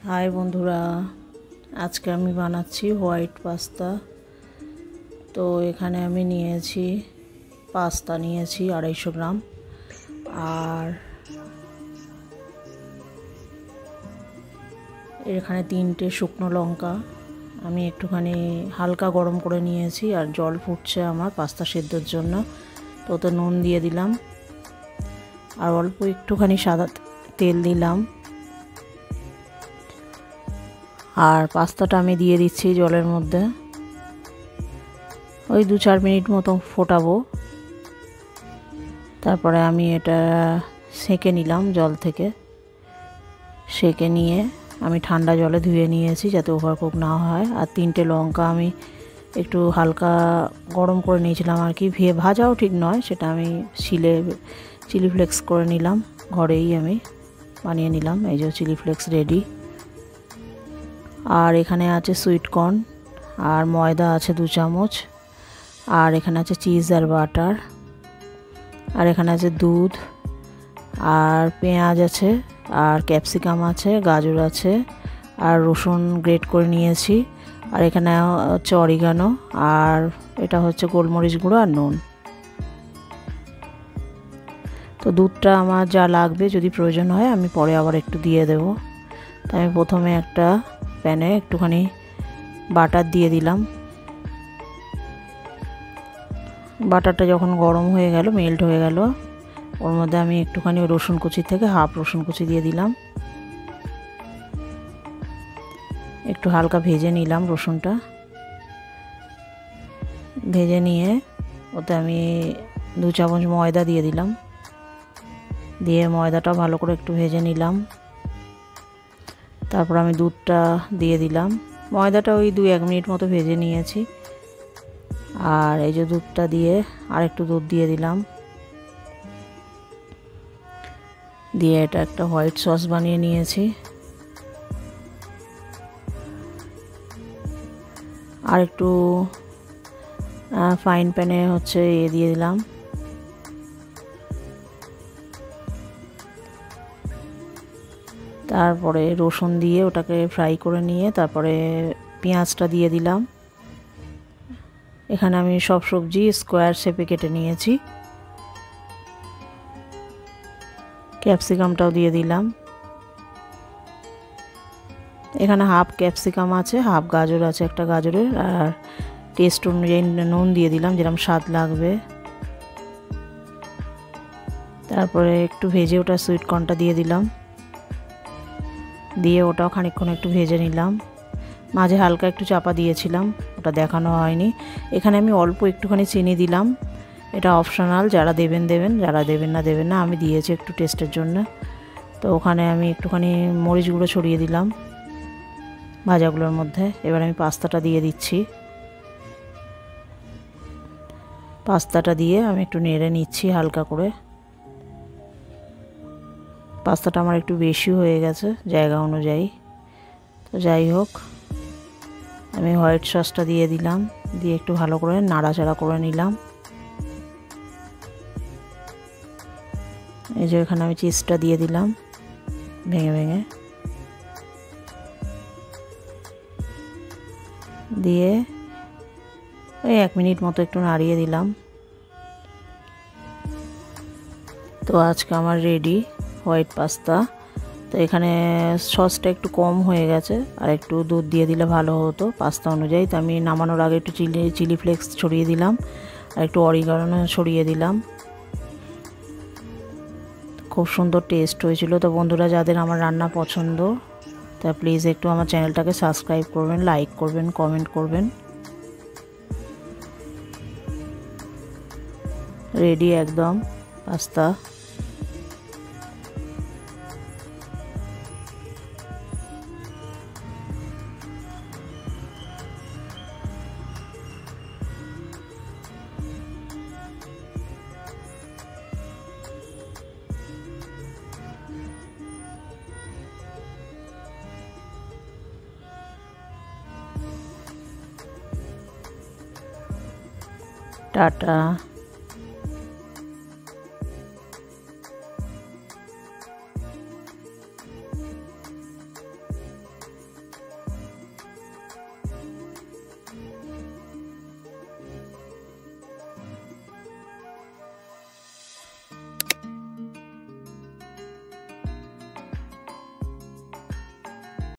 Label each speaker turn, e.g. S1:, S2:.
S1: High বন্ধুরা, আজকে আমি বানাচ্ছি হোয়াইট পাস্তা। তো এখানে আমি নিয়েছি পাস্তা নিয়েছি 250 গ্রাম, আর এখানে 3টে শুকনো লঙ্কা আমি একটুখানি হালকা গরম করে নিয়েছি, আর জল ফুটছে আমার পাস্তা সেদ্ধর জন্য। তো ওতে নুন দিয়ে দিলাম আর অল্প একটুখানি সাদা তেল দিলাম, আর পাস্তাটা আমি দিয়ে দিচ্ছি জলের মধ্যে। ওই 2-4 মিনিট মতো ফোটাবো। তারপরে আমি এটা সেঁকে নিলাম, জল থেকে সেঁকে নিয়ে আমি ঠান্ডা জলে ধুয়ে নিয়েছি যাতে ওভারকুক না হয়। আর 3টে লঙ্কা আমি একটু হালকা গরম করে নিয়েছিলাম আর কি, ভাজাও ঠিক নয়, সেটা আমি চিলি ফ্লেক্স করে নিলাম। ঘরেই আমি বানিয়ে নিলাম। এই যে চিলি ফ্লেক্স রেডি। আর এখানে আছে সুইট কর্ন, আর ময়দা আছে 2 চামচ, আর এখানে আছে চিজ আর বাটার, আর এখানে আছে দুধ, আর পেঁয়াজ আছে, আর ক্যাপসিকাম আছে, গাজর আছে, আর রসুন গ্রেট করে নিয়েছি, আর এখানে হচ্ছে অরিগানো, আর এটা হচ্ছে গোলমরিচ গুঁড়ো আর নুন। তো দুধটা আমার যা লাগবে, যদি প্রয়োজন হয় আমি পরে আবার একটু দিয়ে দেব। তো আমি প্রথমে একটা প্যানে একটুখানি বাটার দিয়ে দিলাম। বাটারটা যখন গরম হয়ে গেল, মেল্ট হয়ে গেল, ওর মধ্যে আমি একটুখানি রসুন কুচি থেকে হাফ রসুন কুচি দিয়ে দিলাম। একটু হালকা ভেজে নিলাম রসুনটা। ভেজে নিয়ে ওতে আমি 2 চামচ ময়দা দিয়ে দিলাম, দিয়ে ময়দাটা ভালো করে একটু ভেজে নিলাম। তারপর আমি দুধটা দিয়ে দিলাম। ময়দাটা ওই 2-1 মিনিট মতো ভেজে নিয়েছি। আর এই যে দুধটা দিয়ে আর একটু দুধ দিয়ে দিলাম, দিয়ে এটা একটা হোয়াইট সস বানিয়ে নিয়েছি। আর একটু ফাইন প্যানে হচ্ছে দিয়ে দিলাম, তারপরে রসুন দিয়ে ওটাকে ফ্রাই করে নিয়ে তারপরে পেঁয়াজটা দিয়ে দিলাম। এখানে আমি সব সবজি স্কোয়ার শেপে কেটে নিয়েছি। ক্যাপসিকামটাও দিয়ে দিলাম। এখানে হাফ ক্যাপসিকাম আছে, হাফ গাজর আছে, একটা গাজরের, আর টেস্ট অনুযায়ী নুন দিয়ে দিলাম যেরকম স্বাদ লাগবে। তারপরে একটু ভেজে ওটা সুইট কর্নটা দিয়ে দিলাম, দিয়ে ওটাও খানিকক্ষণ একটু ভেজে নিলাম। মাঝে হালকা একটু চাপা দিয়েছিলাম, ওটা দেখানো হয়নি। এখানে আমি অল্প একটুখানি চিনি দিলাম, এটা অপশনাল, যারা দেবেন দেবেন, যারা দেবেন না দেবেন না, আমি দিয়েছি একটু টেস্টের জন্য। তো ওখানে আমি একটুখানি মরিচ গুঁড়ো ছড়িয়ে দিলাম ভাজাগুলোর মধ্যে। এবার আমি পাস্তাটা দিয়ে দিচ্ছি। পাস্তাটা দিয়ে আমি একটু নেড়ে নিচ্ছি হালকা করে। পাস্তাটা আমার একটু বেশি হয়ে গেছে জায়গা অনুযায়ী, তো যাই হোক, আমি হোয়াইট সসটা দিয়ে দিলাম, দিয়ে একটু ভালো করে নাড়াচাড়া করে নিলাম। এই যে এখানে আমি চিজটা দিয়ে দিলাম ভেঙে ভেঙে, দিয়ে ওই 1 মিনিট মতো একটু নাড়িয়ে দিলাম। তো আজকে আমার রেডি হোয়াইট পাস্তা। তো এখানে সসটা একটু কম হয়ে গেছে, আর একটু দুধ দিয়ে দিলে ভালো হতো পাস্তা অনুযায়ী। তো আমি নামানোর আগে একটু চিলি ফ্লেক্স ছড়িয়ে দিলাম, আর একটু অরিগানো ছড়িয়ে দিলাম। খুব সুন্দর টেস্ট হয়েছিল। তো বন্ধুরা, যাদের আমার রান্না পছন্দ, তা প্লিজ একটু আমার চ্যানেলটাকে সাবস্ক্রাইব করবেন, লাইক করবেন, কমেন্ট করবেন। রেডি একদম পাস্তা। টাটা।